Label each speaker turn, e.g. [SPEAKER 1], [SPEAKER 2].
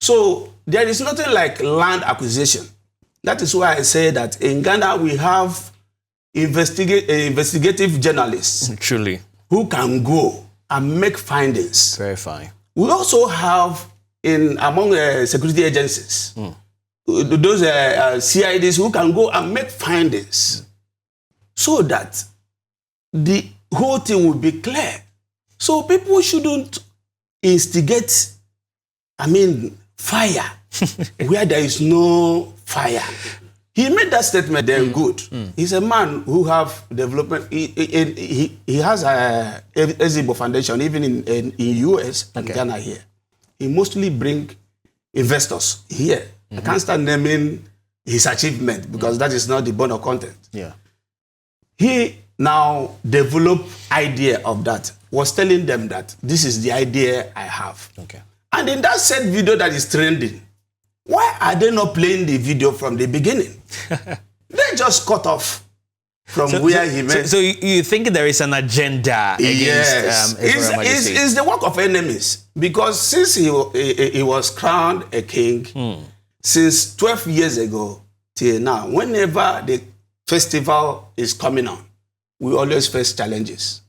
[SPEAKER 1] So there is nothing like land acquisition. That is why I say that in Ghana we have investigative journalists
[SPEAKER 2] Truly.
[SPEAKER 1] who can go and make findings.
[SPEAKER 2] Verify.
[SPEAKER 1] We also have among security agencies, those CIDs who can go and make findings so that the whole thing will be clear. So people shouldn't instigate, fire where there is no fire. He made that statement then good. He's a man who have development. He has a Igbo'S Foundation, even in US and Ghana here. He mostly bring investors here. I can't start naming his achievement because that is not the bone of content.
[SPEAKER 2] Yeah.
[SPEAKER 1] He now developed idea of that, was telling them that this is the idea I have.
[SPEAKER 2] Okay.
[SPEAKER 1] And in that said video that is trending, why are they not playing the video from the beginning? They just cut off from where he made.
[SPEAKER 2] So you think there is an agenda against
[SPEAKER 1] it's the work of enemies. Because since he was crowned a king, since 12 years ago till now, whenever the festival is coming on, we always face challenges.